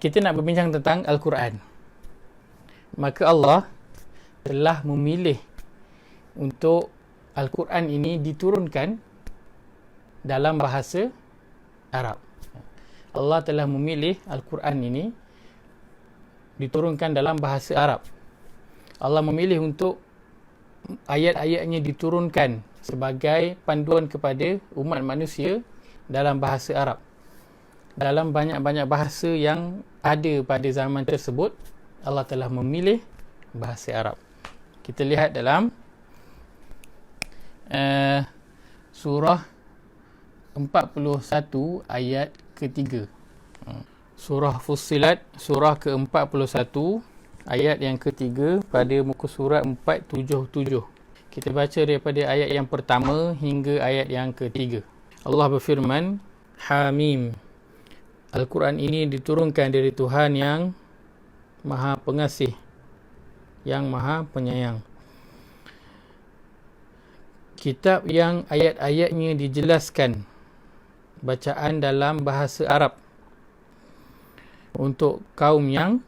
kita nak berbincang tentang Al-Quran. Maka Allah telah memilih untuk Al-Quran ini diturunkan dalam bahasa Arab. Allah telah memilih Al-Quran ini diturunkan dalam bahasa Arab. Allah memilih untuk ayat-ayatnya diturunkan sebagai panduan kepada umat manusia dalam bahasa Arab. Dalam banyak-banyak bahasa yang ada pada zaman tersebut, Allah telah memilih bahasa Arab. Kita lihat dalam surah 41 ayat ketiga. Surah Fussilat, surah ke-41 ayat yang ketiga pada muka surat 477. Kita baca daripada ayat yang pertama hingga ayat yang ketiga. Allah berfirman, Hamim. Al-Quran ini diturunkan dari Tuhan yang Maha Pengasih, yang Maha Penyayang. Kitab yang ayat-ayatnya dijelaskan bacaan dalam bahasa Arab untuk kaum yang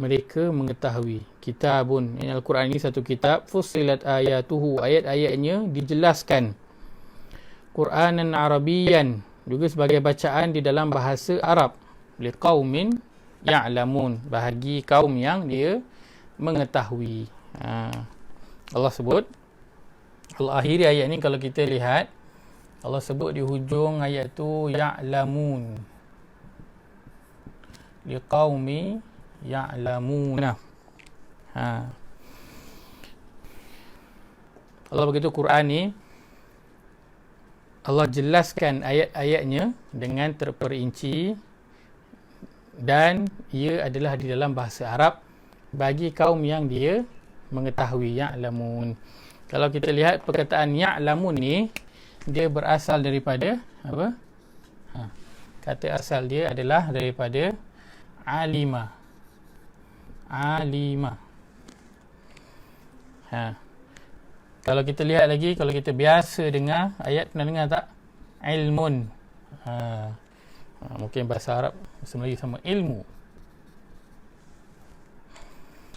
mereka mengetahui. Kitabun, ini Al-Quran ini satu kitab, fussilat ayatuhu, ayat-ayatnya dijelaskan Quranan Arabiyan, juga sebagai bacaan di dalam bahasa Arab, liqaumin ya'lamun, bagi kaum yang dia mengetahui. Allah sebut, Allah akhiri ayat ni, kalau kita lihat Allah sebut di hujung ayat tu ya'lamun, liqaumi ya'lamuna. Allah begitu Quran ni Allah jelaskan ayat-ayatnya dengan terperinci dan ia adalah di dalam bahasa Arab bagi kaum yang dia mengetahui, ya'lamun. Kalau kita lihat perkataan ya'lamun ni, dia berasal daripada apa? Kata asal dia adalah daripada alima. Alima. Kalau kita lihat lagi, kalau kita biasa dengar ayat, pernah dengar tak? Ilmun. Mungkin bahasa Arab, bahasa Melayu sama ilmu.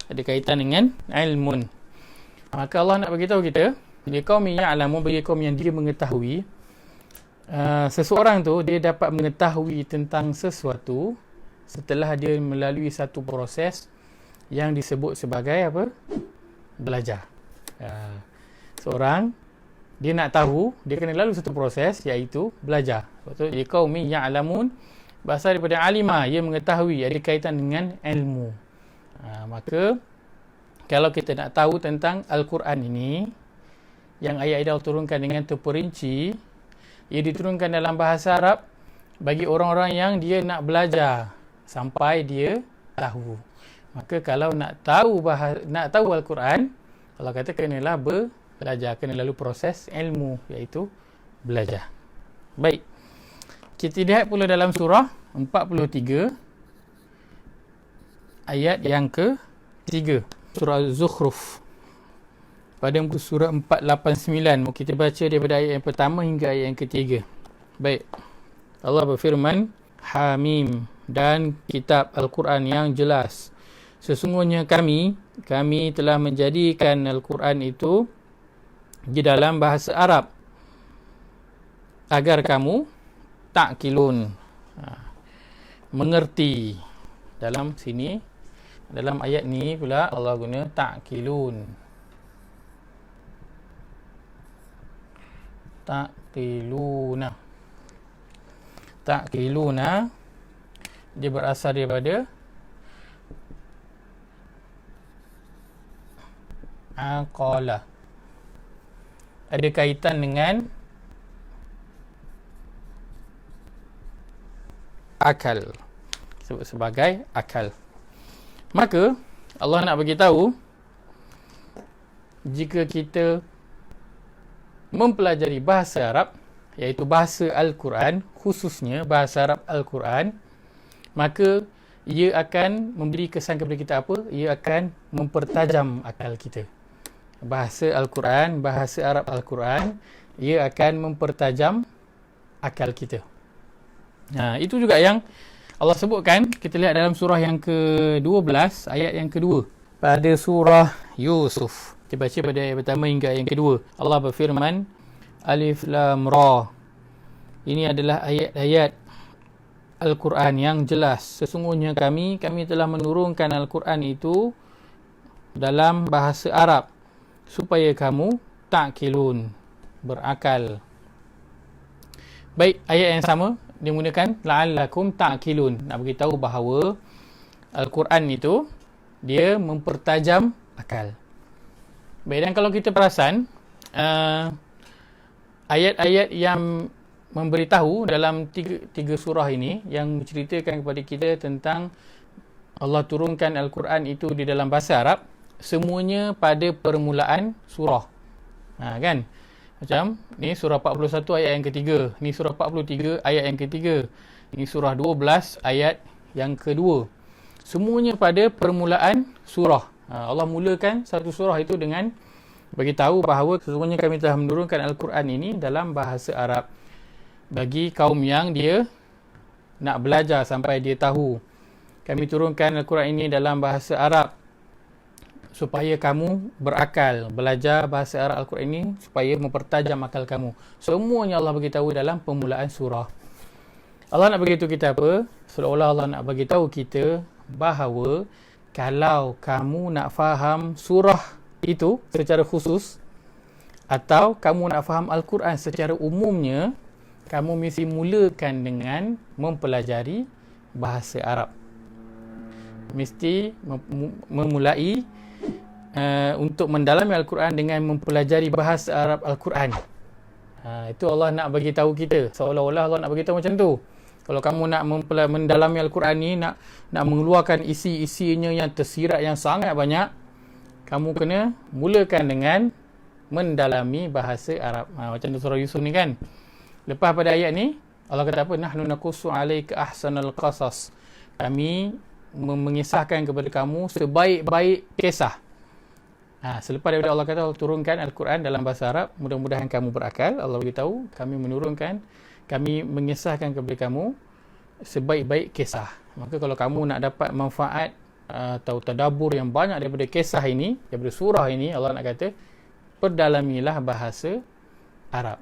Ada kaitan dengan ilmun. Maka Allah nak beritahu kita, dia kaum yang ya'lamun, bagi kaum yang dia mengetahui. Seseorang tu dia dapat mengetahui tentang sesuatu setelah dia melalui satu proses yang disebut sebagai apa? Belajar. Seorang dia nak tahu, dia kena lalu satu proses, iaitu belajar. Betul? Dia kaum ya'lamun, berasal daripada alima, ia mengetahui, ada kaitan dengan ilmu. Maka kalau kita nak tahu tentang Al-Quran ini, yang ayat-ayat Allah turunkan dengan terperinci, ia diturunkan dalam bahasa Arab bagi orang-orang yang dia nak belajar sampai dia tahu. Maka kalau nak tahu Al-Quran, Allah kata kenalah belajar, kena lalu proses ilmu, iaitu belajar. Baik, kita lihat pula dalam surah 43 ayat yang ke-3, surah Zukhruf, pada muka surah 489. Kita baca daripada ayat yang pertama hingga ayat yang ketiga. Baik, Allah berfirman, Hamim, dan kitab Al-Quran yang jelas. Sesungguhnya kami telah menjadikan Al-Quran itu di dalam bahasa Arab agar kamu ta'qilun, mengerti. Dalam sini, dalam ayat ni pula Allah guna ta'qilun. Ta'qiluna dia berasal daripada aqala, ada kaitan dengan akal, sebut sebagai akal. Maka Allah nak bagi tahu, jika kita mempelajari bahasa Arab, iaitu bahasa Al-Quran, khususnya bahasa Arab Al-Quran, maka ia akan memberi kesan kepada kita apa? Ia akan mempertajam akal kita. Bahasa Al-Quran, bahasa Arab Al-Quran, ia akan mempertajam akal kita. Itu juga yang Allah sebutkan, kita lihat dalam surah yang ke-12 ayat yang kedua. Pada surah Yusuf, kita baca pada ayat pertama hingga ayat yang kedua. Allah berfirman, Alif Lam Ra. Ini adalah ayat-ayat Al-Quran yang jelas. Sesungguhnya kami telah menurunkan Al-Quran itu dalam bahasa Arab supaya kamu ta'qilun, berakal. Baik, ayat yang sama dia menggunakan la'allakum ta'qilun, nak beritahu bahawa Al-Quran itu dia mempertajam akal. Baik, dan kalau kita perasan ayat-ayat yang memberitahu dalam tiga surah ini yang menceritakan kepada kita tentang Allah turunkan Al-Quran itu di dalam bahasa Arab, semuanya pada permulaan surah. Kan? Macam ni surah 41 ayat yang ketiga, ni surah 43 ayat yang ketiga, ni surah 12 ayat yang kedua. Semuanya pada permulaan surah. Allah mulakan satu surah itu dengan bagi tahu bahawa sesungguhnya kami telah menurunkan Al-Quran ini dalam bahasa Arab bagi kaum yang dia nak belajar sampai dia tahu. Kami turunkan Al-Quran ini dalam bahasa Arab supaya kamu berakal, belajar bahasa Arab Al-Quran ini supaya mempertajam akal kamu. Semuanya Allah beritahu dalam permulaan surah. Allah nak beritahu kita apa? Seolah-olah Allah nak beritahu kita bahawa kalau kamu nak faham surah itu secara khusus atau kamu nak faham Al-Quran secara umumnya, kamu mesti mulakan dengan mempelajari bahasa Arab. Mesti memulai untuk mendalami Al-Quran dengan mempelajari bahasa Arab Al-Quran. Itu Allah nak bagi tahu kita. Seolah-olah Allah nak bagi tahu macam tu. Kalau kamu nak mendalami Al-Quran ni, nak mengeluarkan isi-isinya yang tersirat yang sangat banyak, kamu kena mulakan dengan mendalami bahasa Arab. Macam tu surah Yusuf ni kan. Lepas pada ayat ni, Allah kata apa? Nahnu naqussu 'alaika ahsanal qasas. Kami mengisahkan kepada kamu sebaik-baik kisah. Selepas daripada Allah kata Allah turunkan Al-Quran dalam bahasa Arab, mudah-mudahan kamu berakal. Allah beritahu kami mengisahkan kepada kamu sebaik-baik kisah. Maka kalau kamu nak dapat manfaat atau tadabbur yang banyak daripada kisah ini, daripada surah ini, Allah nak kata perdalamilah bahasa Arab.